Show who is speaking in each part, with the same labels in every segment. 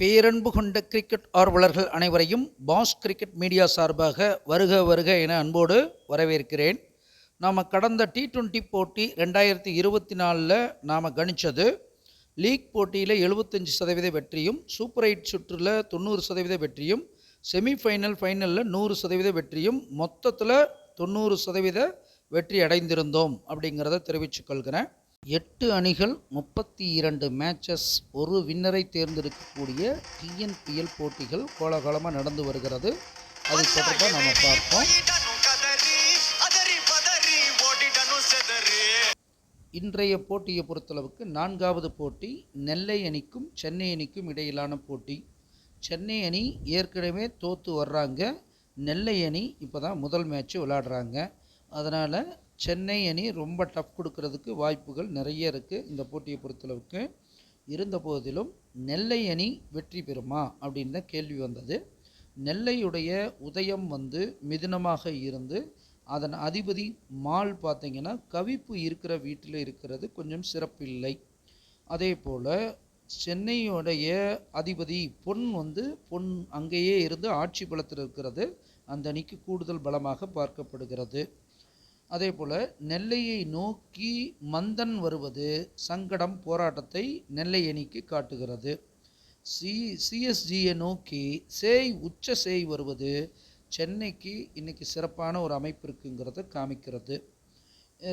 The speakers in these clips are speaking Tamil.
Speaker 1: பேரன்பு கொண்ட கிரிக்கெட் ஆர்வலர்கள் அனைவரையும் பாஸ் கிரிக்கெட் மீடியா சார்பாக வருக வருக என அன்போடு வரவேற்கிறேன். நாம் கடந்த T20 போட்டி 2024 நாம் கணித்தது லீக் போட்டியில் 75% வெற்றியும், சூப்பர் 8 சுற்றில் 90% வெற்றியும், செமிஃபைனல் ஃபைனலில் 100% வெற்றியும், மொத்தத்தில் 90% வெற்றி அடைந்திருந்தோம் அப்படிங்கிறத தெரிவித்துக்கொள்கிறேன். 8 அணிகள் 32 மேட்சஸ், ஒரு வின்னரை தேர்ந்தெடுக்கக்கூடிய TNPL போட்டிகள் கோலாகலமாக நடந்து வருகிறது. அது தொடர்பாக நம்ம பார்ப்போம். இன்றைய போட்டியை பொறுத்தளவுக்கு 4வது போட்டி நெல்லை அணிக்கும் சென்னை அணிக்கும் இடையிலான போட்டி. சென்னை அணி ஏற்கனவே தோற்று வர்றாங்க, நெல்லை அணி இப்போ தான் முதல் மேட்ச்சு விளையாடுறாங்க. அதனால் சென்னை அணி ரொம்ப டஃப் கொடுக்கறதுக்கு வாய்ப்புகள் நிறைய இருக்குது இந்த போட்டியை பொறுத்தளவுக்கு. இருந்த போதிலும் நெல்லை அணி வெற்றி பெறுமா அப்படின்னு தான் கேள்வி வந்தது. நெல்லையுடைய உதயம் மிதுனமாக இருந்து அதன் அதிபதி மால் பார்த்திங்கன்னா கவிப்பு இருக்கிற வீட்டில் இருக்கிறது கொஞ்சம் சிறப்பில்லை. அதே போல் சென்னையுடைய அதிபதி பொன் அங்கேயே இருந்து ஆட்சி பலத்தில் இருக்கிறது, அந்த அணிக்கு கூடுதல் பலமாக பார்க்கப்படுகிறது. அதே போல் நெல்லையை நோக்கி மந்தன் வருவது சங்கடம், போராட்டத்தை நெல்லை அணிக்கு காட்டுகிறது. சிஎஸ்ஜியை நோக்கி உச்ச சேய் வருவது சென்னைக்கு இன்றைக்கி சிறப்பான ஒரு அமைப்பு இருக்குங்கிறத காமிக்கிறது.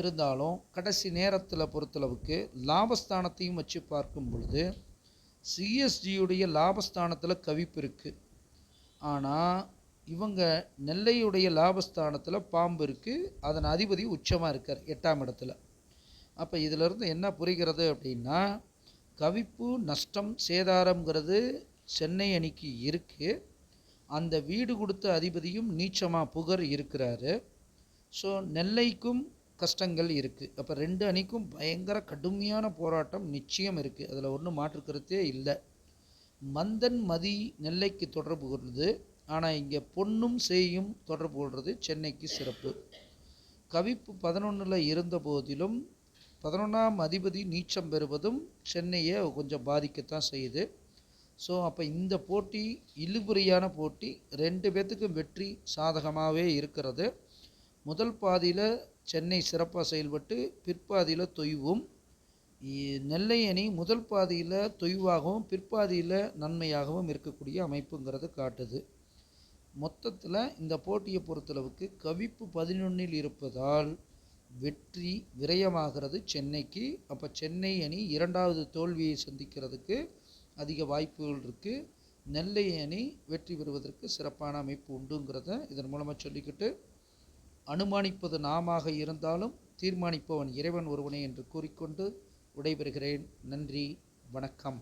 Speaker 1: இருந்தாலும் கடைசி நேரத்தில் பொறுத்தளவுக்கு லாபஸ்தானத்தையும் வச்சு பார்க்கும் பொழுது சிஎஸ்ஜியுடைய லாபஸ்தானத்தில் கவிப்பு இருக்குது. ஆனால் இவங்க நெல்லையுடைய லாபஸ்தானத்தில் பாம்பு இருக்குது, அதன் அதிபதி உச்சமாக இருக்கார் 8ஆம் இடத்துல. அப்போ இதிலிருந்து என்ன புரிகிறது அப்படின்னா, கவிப்பு நஷ்டம் சேதாரங்கிறது சென்னை அணிக்கு இருக்குது. அந்த வீடு கொடுத்த அதிபதியும் நீச்சமாக புகர் இருக்கிறாரு. ஸோ நெல்லைக்கும் கஷ்டங்கள் இருக்குது. அப்போ 2 அணிக்கும் பயங்கர கடுமையான போராட்டம் நிச்சயம் இருக்குது, அதில் ஒன்றும் மாற்றுக்கிறதே இல்லை. மந்தன் மதி நெல்லைக்கு தொடர்பு கொள்வது, ஆனால் இங்கே பொன்னும் சேயும் தொடர்பு கொள்வது சென்னைக்கு சிறப்பு. கவிப்பு 11 இருந்த போதிலும் 11ஆம் அதிபதி நீச்சம் பெறுவதும் சென்னையை கொஞ்சம் பாதிக்கத்தான் செய்யுது. ஸோ அப்போ இந்த போட்டி இழுபறியான போட்டி, 2 பேர்த்துக்கும் வெற்றி சாதகமாகவே இருக்கிறது. முதல் பாதியில் சென்னை சிறப்பாக செயல்பட்டு பிற்பாதியில் தொய்வும், நெல்லை அணி முதல் பாதியில் தொய்வாகவும் பிற்பாதியில் நன்மையாகவும் இருக்கக்கூடிய அமைப்புங்கிறது காட்டுது. மொத்தத்தில் இந்த போட்டியை பொறுத்தளவுக்கு கவிப்பு 11 இருப்பதால் வெற்றி விரயமாகிறது சென்னைக்கு. அப்போ சென்னை அணி 2வது தோல்வியை சந்திக்கிறதுக்கு அதிக வாய்ப்புகள் இருக்குது. நெல்லை அணி வெற்றி பெறுவதற்கு சிறப்பான அமைப்பு உண்டுங்கிறத இதன் மூலமாக சொல்லிக்கிட்டு, அனுமானிப்பது நாமாக இருந்தாலும் தீர்மானிப்பவன் இறைவன் ஒருவனே என்று கூறிக்கொண்டு விடைபெறுகிறேன். நன்றி, வணக்கம்.